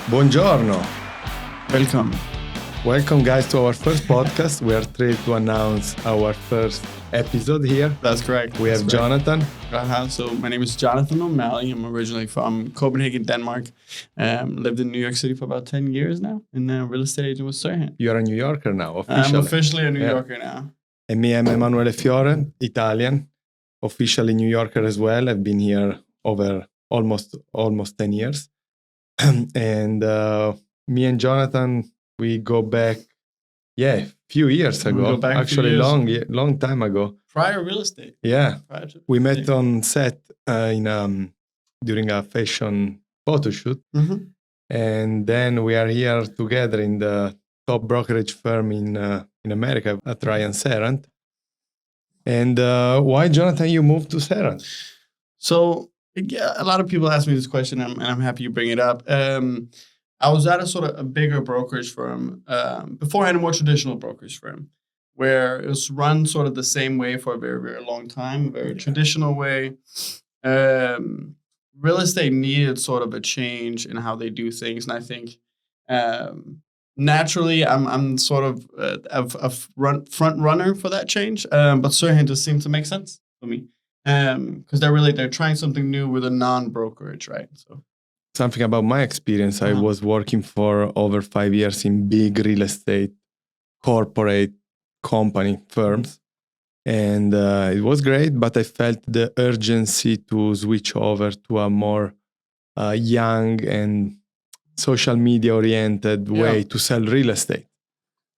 Buongiorno. Welcome. Welcome, guys, to our first podcast. We are thrilled to announce our first episode here. That's correct. We have Jonathan. So my name is Jonathan O'Malley. I'm originally from Copenhagen, Denmark. Lived in New York City for about 10 years now, and real estate agent with Sirhan. You're a New Yorker now, officially. I'm officially a New Yorker now. And me, I'm Emanuele Fiore, Italian, officially New Yorker as well. I've been here over almost 10 years. And me and Jonathan, we go back, a few years ago. Actually, long time ago. Prior real estate. Yeah. We met on set during a fashion photo shoot. Mm-hmm. And then we are here together in the top brokerage firm in America at Ryan Serrant. And why, Jonathan, you moved to Serrant? So, yeah, a lot of people ask me this question, and I'm happy you bring it up. I was at a sort of a bigger brokerage firm beforehand, a more traditional brokerage firm, where it was run sort of the same way for a very, very long time, a very traditional way. Real estate needed sort of a change in how they do things, and I think naturally I'm sort of a front runner for that change, but Sirhan just seemed to make sense for me. Because they're trying something new with a non-brokerage, right? So something about my experience, I was working for over 5 years in big real estate corporate company firms, and it was great, but I felt the urgency to switch over to a more young and social media oriented way to sell real estate.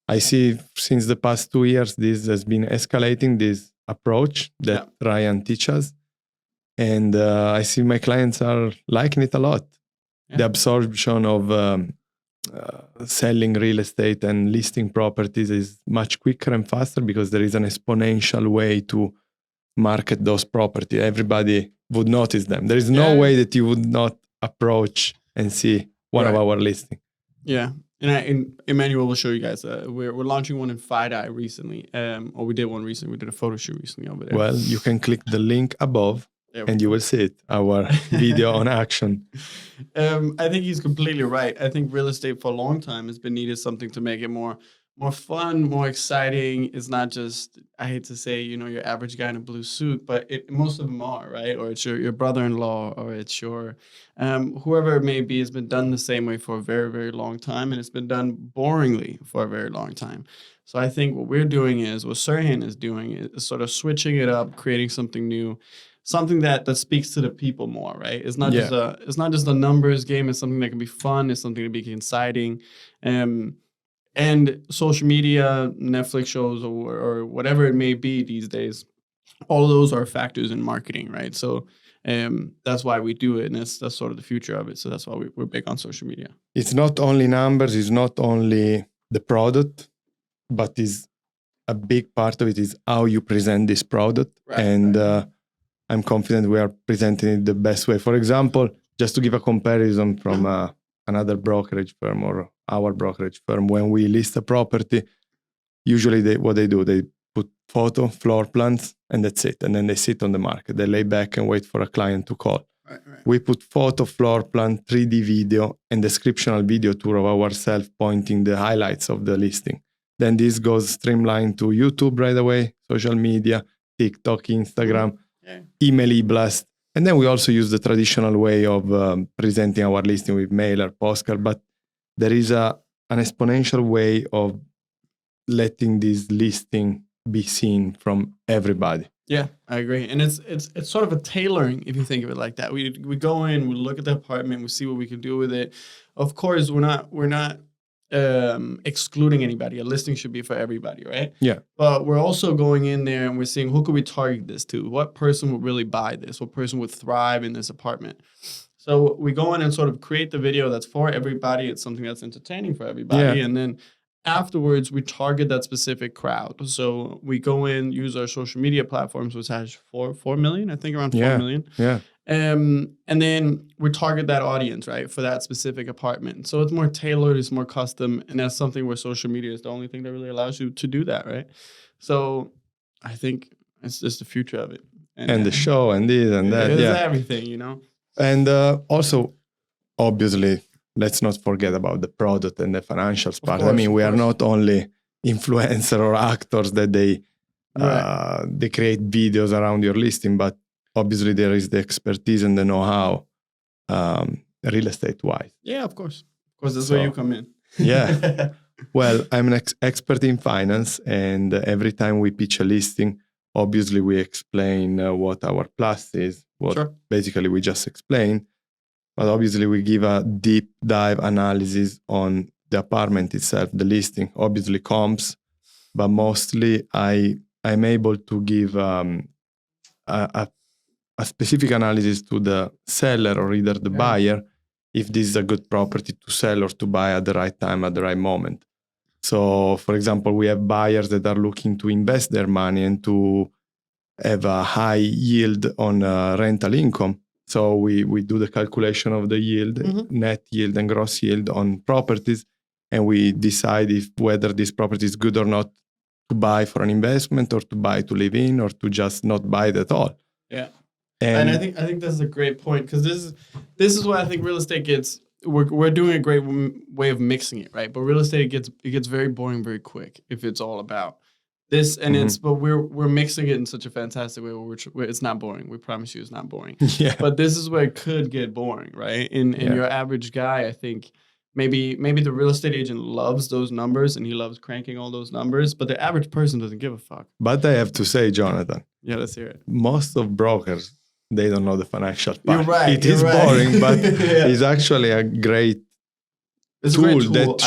I see since the past 2 years this has been escalating, this approach that Ryan teaches, and I see my clients are liking it a lot. The absorption of selling real estate and listing properties is much quicker and faster because there is an exponential way to market those properties. Everybody would notice them. There is no way that you would not approach and see one of our listings. Yeah. And Emmanuel will show you guys. We're launching one in FiDi recently, or we did one recently. We did a photo shoot recently over there. Well, you can click the link above, and you will see it. Our video on action. I think he's completely right. I think real estate for a long time has been needed something to make it more fun, more exciting. It's not just, I hate to say, your average guy in a blue suit, but most of them are, right? Or it's your brother-in-law, or it's your whoever it may be. It's been done the same way for a very, very long time, and it's been done boringly for a very long time. So I think what we're doing is, what Sirhan is doing is sort of switching it up, creating something new, something that speaks to the people more, right? It's not just a numbers game. It's something that can be fun. It's something that can be exciting. And social media, Netflix shows, or whatever it may be these days, all of those are factors in marketing, right? So that's why we do it, and that's sort of the future of it. So that's why we're big on social media. It's not only numbers, it's not only the product, but is a big part of it is how you present this product. I'm confident we are presenting it the best way. For example, just to give a comparison from another brokerage firm or our brokerage firm, when we list a property, usually they put photo, floor plans, and that's it. And then they sit on the market. They lay back and wait for a client to call. Right. We put photo, floor plan, 3D video, and descriptional video tour of ourselves pointing the highlights of the listing. Then this goes streamlined to YouTube right away, social media, TikTok, Instagram, email e-blast. And then we also use the traditional way of presenting our listing with mailer, postcard, but there is an exponential way of letting this listing be seen from everybody. Yeah, I agree. And it's sort of a tailoring, if you think of it like that. We go in, we look at the apartment, we see what we can do with it. Of course, we're not excluding anybody. A listing should be for everybody, right? Yeah. But we're also going in there and we're seeing, who could we target this to? What person would really buy this? What person would thrive in this apartment? So we go in and sort of create the video that's for everybody. It's something that's entertaining for everybody. And then afterwards, we target that specific crowd. So we go in, use our social media platforms, which has 4 million, I think around 4 million. Yeah. And then we target that audience, right, for that specific apartment. So it's more tailored, it's more custom, and that's something where social media is the only thing that really allows you to do that, right? So I think it's just the future of it. And the show and this and that. It's everything, And also, obviously, let's not forget about the product and the financials part. course, I mean, of we are course. not only influencer or actors that they create videos around your listing, but obviously there is the expertise and the know-how, real estate wise. Yeah, of course. Of course, that's where you come in. Yeah. Well, I'm an expert in finance, and every time we pitch a listing, obviously we explain what our plus is, what Sure. basically we just explained, but obviously we give a deep dive analysis on the apartment itself, the listing, obviously comps, but mostly I'm able to give a specific analysis to the seller or either the buyer if this is a good property to sell or to buy at the right time, at the right moment. So, for example, we have buyers that are looking to invest their money and to have a high yield on rental income. So we do the calculation of the yield, net yield and gross yield on properties, and we decide whether this property is good or not to buy for an investment or to buy to live in or to just not buy it at all. Yeah. And I think that's a great point, because this is why I think real estate gets. We're doing a great way of mixing it, right? But real estate gets very boring very quick if it's all about this, and but we're mixing it in such a fantastic way where it's not boring. We promise you, it's not boring. Yeah. But this is where it could get boring, right? And your average guy, I think maybe the real estate agent loves those numbers and he loves cranking all those numbers, but the average person doesn't give a fuck. But I have to say, Jonathan. Yeah, let's hear it. Most of brokers, they don't know the financial part. You're right. It is boring, but it's actually a great tool that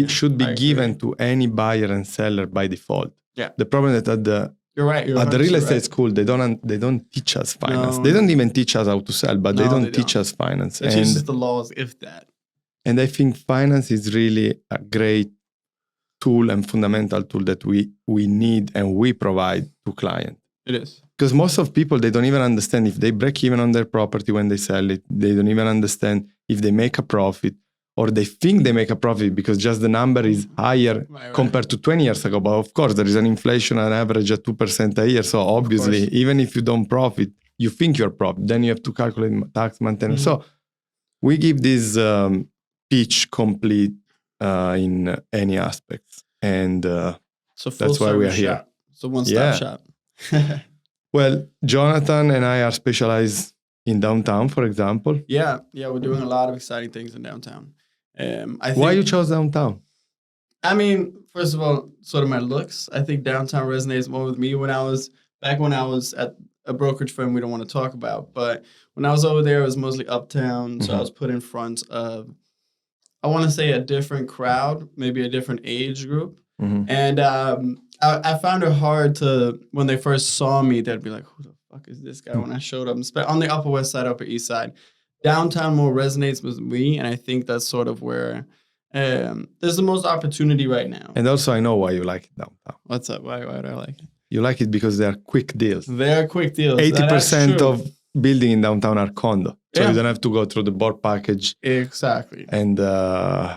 should be given to any buyer and seller by default. Yeah. The problem is that you're right. at the real estate school, they don't teach us finance. No. They don't even teach us how to sell, but they don't teach us finance. It teaches the laws, if that. And I think finance is really a great tool and fundamental tool that we need and we provide to clients. It is. Because most of people, they don't even understand if they break even on their property when they sell it. They don't even understand if they make a profit, or they think they make a profit because just the number is higher compared to 20 years ago. But of course, there is an inflation on average at 2% a year. So obviously, even if you don't profit, you think you're profit. Then you have to calculate tax maintenance. So we give this pitch complete in any aspects. And that's why we are here. So one-stop shop. Well, Jonathan and I are specialized in downtown, for example. Yeah, we're doing a lot of exciting things in downtown. I think, why you chose downtown? I mean, first of all, sort of my looks. I think downtown resonates more with me. When I was at a brokerage firm we don't want to talk about, but when I was over there, it was mostly uptown. So I was put in front of, I want to say, a different crowd, maybe a different age group. And I found it hard to, when they first saw me, they'd be like, who the fuck is this guy? When I showed up, on the Upper West Side, Upper East Side, downtown more resonates with me. And I think that's sort of where there's the most opportunity right now. And also, I know why you like it downtown. What's up? Why do I like it? You like it because they are quick deals. They are quick deals. 80% of building in downtown are condo. So Yeah. you don't have to go through the board package Exactly. and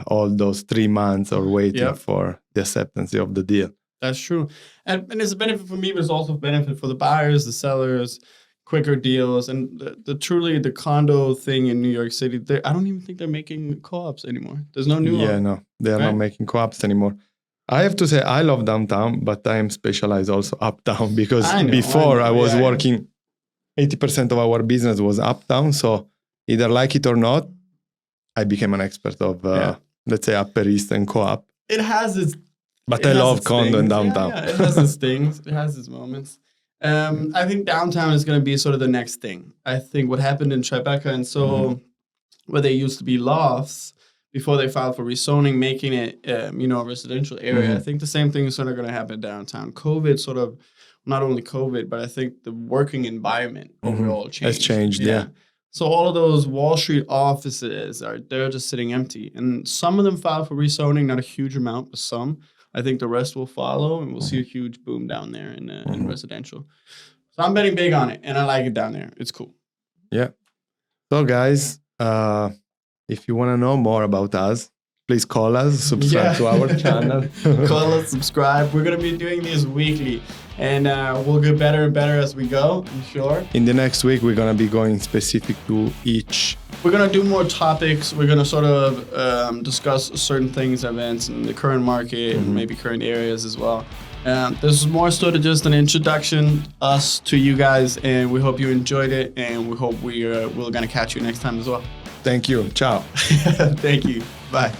all those 3 months or waiting Yep. for the acceptance of the deal. That's true. And it's a benefit for me, but it's also a benefit for the buyers, the sellers, quicker deals. And the truly the condo thing in New York City, I don't even think they're making co-ops anymore. There's no new Yeah, no, they are not making co-ops anymore. I have to say, I love downtown, but I am specialized also uptown because before I was working, 80% of our business was uptown. So either like it or not, I became an expert of, let's say, Upper East and co-op. It has its... But I love condo and downtown. Yeah, it has its things. It has its moments. I think downtown is going to be sort of the next thing. I think what happened in Tribeca and Soho, where they used to be lofts, before they filed for rezoning, making it, a residential area. I think the same thing is sort of going to happen downtown. COVID sort of, not only COVID, but I think the working environment overall changed. Has changed, yeah. So all of those Wall Street offices they're just sitting empty. And some of them filed for rezoning, not a huge amount, but some. I think the rest will follow, and we'll see a huge boom down there in residential. So I'm betting big on it, and I like it down there. It's cool. Yeah. So guys, if you want to know more about us, please call us, subscribe to our channel. Call us, subscribe. We're going to be doing these weekly, and we'll get better and better as we go, I'm sure. In the next week, we're going to be going specific to each. We're going to do more topics. We're going to sort of discuss certain things, events in the current market, and maybe current areas as well. This is more sort of just an introduction, us to you guys, and we hope you enjoyed it, and we hope we're going to catch you next time as well. Thank you. Ciao. Thank you. Bye.